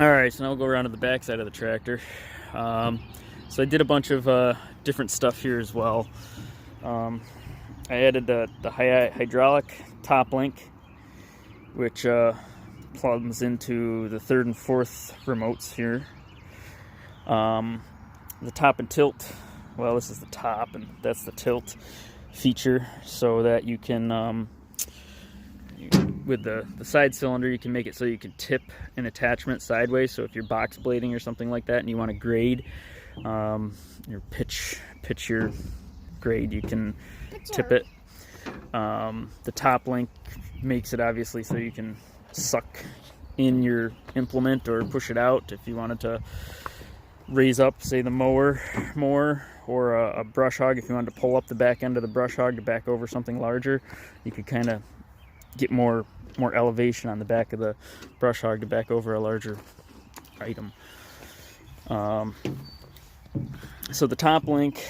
Alright, so now we'll go around to the back side of the tractor. So I did a bunch of different stuff here as well. I added the hydraulic top link, which plugs into the third and fourth remotes here. The top and tilt, well, this is the top and that's the tilt feature, so that you can with the side cylinder, you can make it so you can tip an attachment sideways. So if you're box blading or something like that and you want to grade your pitch your grade, you can tip it. The top link makes it obviously so you can suck in your implement or push it out if you wanted to raise up, say, the mower more, or a brush hog. If you wanted to pull up the back end of the brush hog to back over something larger, you could kind of get more elevation on the back of the brush hog to back over a larger item. So the top link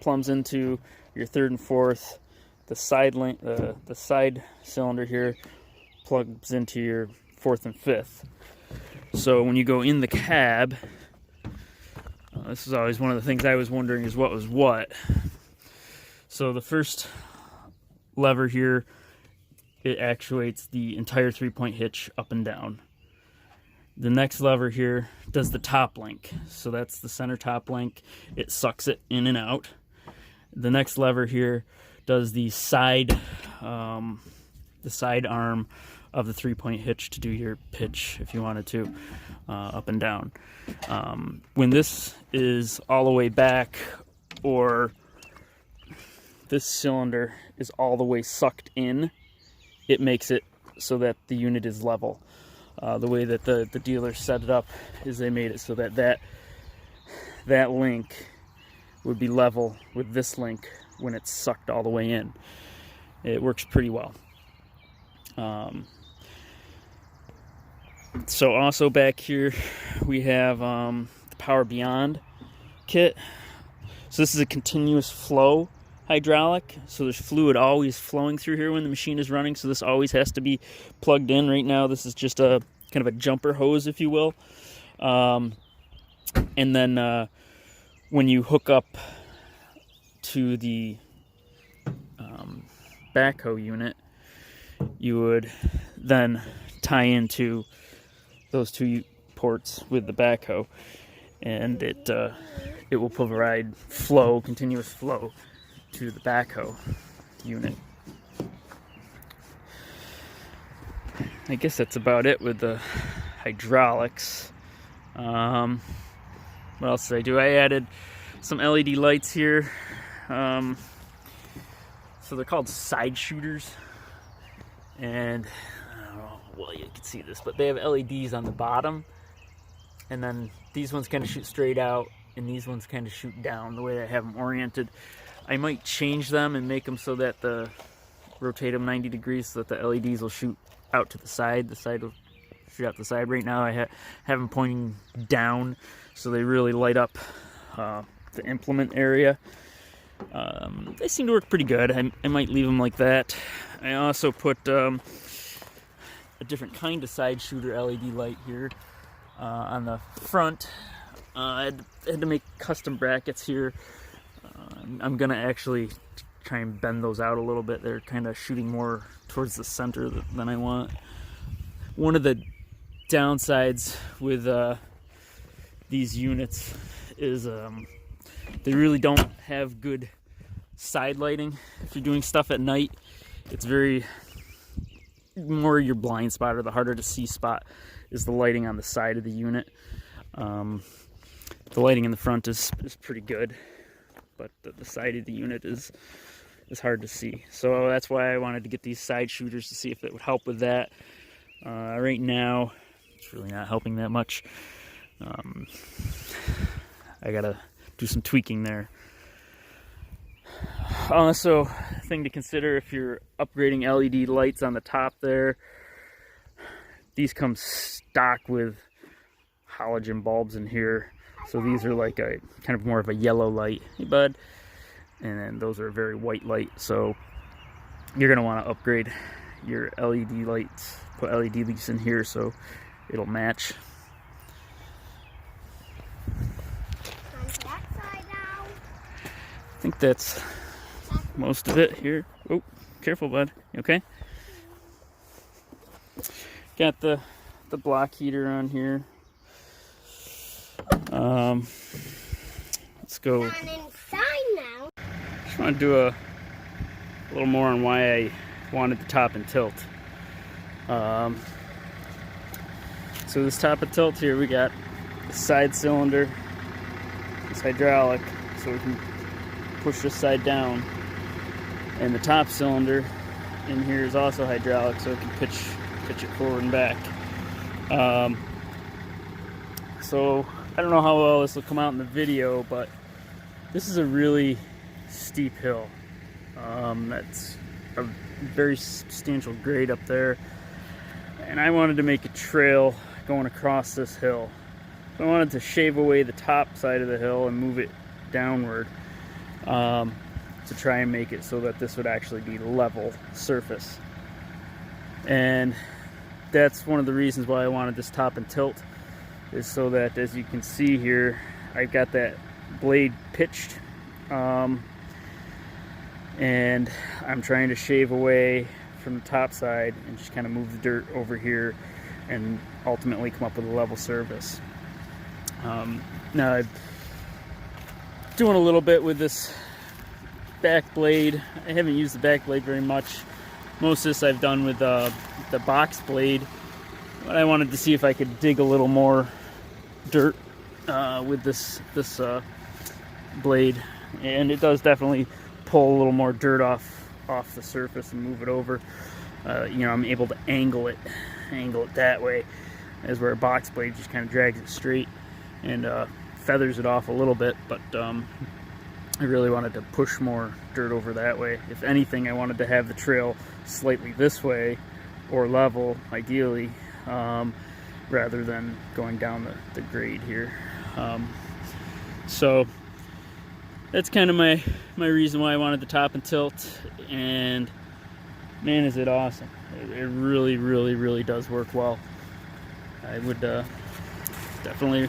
plumbs into your third and fourth. The side link, the side cylinder here, plugs into your fourth and fifth. So when you go in the cab, this is always one of the things I was wondering, is what was what. So the first lever here, it actuates the entire 3-point hitch up and down. The next lever here does the top link. So that's the center top link. It sucks it in and out. The next lever here does the side arm of the 3-point hitch to do your pitch if you wanted to, up and down. When this is all the way back, or this cylinder is all the way sucked in, it makes it so that the unit is level. The way that the dealer set it up is they made it so that that link would be level with this link when it's sucked all the way in. It works pretty well. So also back here we have the Power Beyond kit. So this is a continuous flow hydraulic, so there's fluid always flowing through here when the machine is running, so this always has to be plugged in. Right now this is just a kind of a jumper hose, if you will. And then when you hook up to the backhoe unit, you would then tie into those two ports with the backhoe, and it will provide flow, continuous flow, to the backhoe unit. I guess that's about it with the hydraulics. What else did I do? I added some LED lights here. So they're called side shooters, and I don't know, well, you can see this, but they have LEDs on the bottom, and then these ones kind of shoot straight out, and these ones kind of shoot down, the way I have them oriented. I might change them and make them so that rotate them 90 degrees so that the LEDs will shoot out to the side. The side will shoot out the side. Right now I have them pointing down, so they really light up the implement area. They seem to work pretty good. I might leave them like that. I also put a different kind of side shooter LED light here on the front. I had to make custom brackets here. I'm gonna actually try and bend those out a little bit. They're kind of shooting more towards the center than I want. One of the downsides with these units is they really don't have good side lighting. If you're doing stuff at night, it's more your blind spot, or the harder to see spot is the lighting on the side of the unit. The lighting in the front is pretty good, but the side of the unit is hard to see. So that's why I wanted to get these side shooters to see if it would help with that. Right now, it's really not helping that much. I gotta do some tweaking there. Also, thing to consider if you're upgrading LED lights on the top there, these come stock with halogen bulbs in here. So these are like a kind of more of a yellow light. Hey bud. And then those are a very white light. So you're going to want to upgrade your LED lights, put LED lights in here so it'll match. On that side now. I think that's most of it here. Oh, careful, bud. You okay? Got the block heater on here. Let's go. On inside now. Just want to do a little more on why I wanted the top and tilt. So this top and tilt here, we got the side cylinder. It's hydraulic, so we can push this side down. And the top cylinder in here is also hydraulic, so it can pitch it forward and back. So I don't know how well this will come out in the video, but this is a really steep hill. That's a very substantial grade up there, and I wanted to make a trail going across this hill. So I wanted to shave away the top side of the hill and move it downward, to try and make it so that this would actually be level surface. And that's one of the reasons why I wanted this top and tilt, is so that, as you can see here, I've got that blade pitched, and I'm trying to shave away from the top side and just kind of move the dirt over here and ultimately come up with a level surface. Now I'm doing a little bit with this back blade. I haven't used the back blade very much. Most of this I've done with the box blade, but I wanted to see if I could dig a little more dirt with this blade, and it does definitely pull a little more dirt off the surface and move it over. You know, I'm able to angle it that way, as where a box blade just kind of drags it straight and feathers it off a little bit. But I really wanted to push more dirt over that way. If anything, I wanted to have the trail slightly this way, or level ideally, rather than going down the grade here. So that's kind of my reason why I wanted the top and tilt, and man, is it awesome. It really, really, really does work well. I would definitely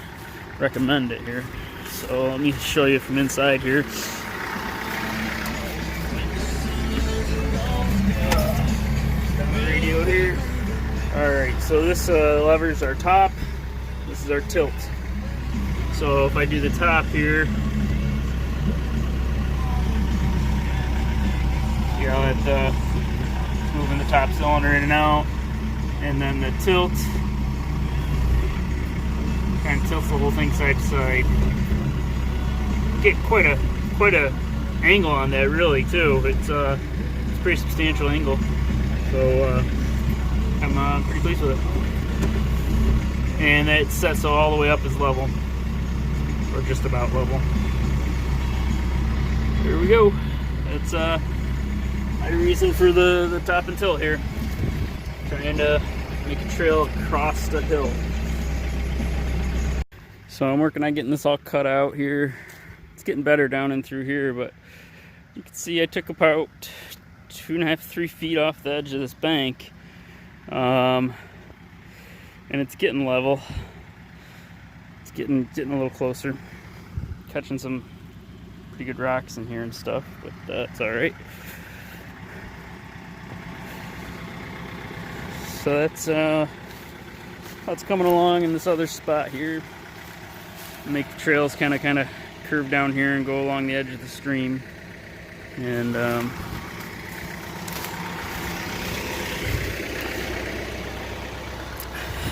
recommend it here. So let me show you from inside here. Got the radio here. Alright, so this lever is our top, this is our tilt. So if I do the top here, you know, it's moving the top cylinder in and out, and then the tilt kind of tilts the whole thing side to side. Get quite a angle on that, really, too. It's a pretty substantial angle, so I'm pretty pleased with it. And it sets so all the way up is level, or just about level. There we go. That's my reason for the top and tilt here. Trying to make a trail across the hill. So I'm working on getting this all cut out here. It's getting better down in through here, but you can see I took about 2.5 to 3 feet off the edge of this bank, and it's getting level. It's getting a little closer. Catching some pretty good rocks in here and stuff, but that's all right. So that's coming along in this other spot here. Make the trails kind of curve down here and go along the edge of the stream, and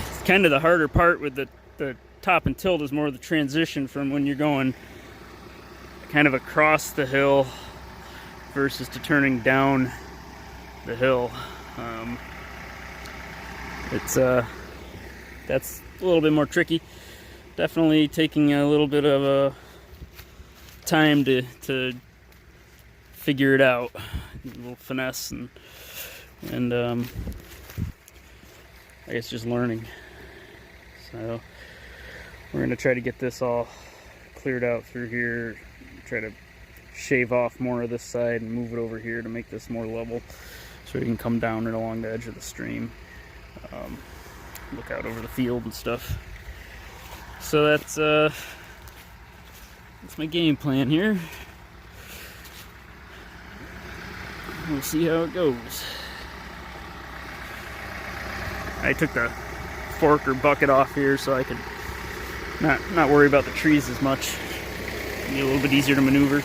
it's kind of the harder part with the top and tilt, is more the transition from when you're going kind of across the hill versus to turning down the hill. That's a little bit more tricky. Definitely taking a little bit of time to figure it out, a little finesse, and I guess just learning. So we're gonna try to get this all cleared out through here, try to shave off more of this side and move it over here to make this more level, so we can come down and along the edge of the stream. look out over the field and stuff. So that's my game plan here. We'll see how it goes. I took the fork or bucket off here so I could not worry about the trees as much. Be a little bit easier to maneuver.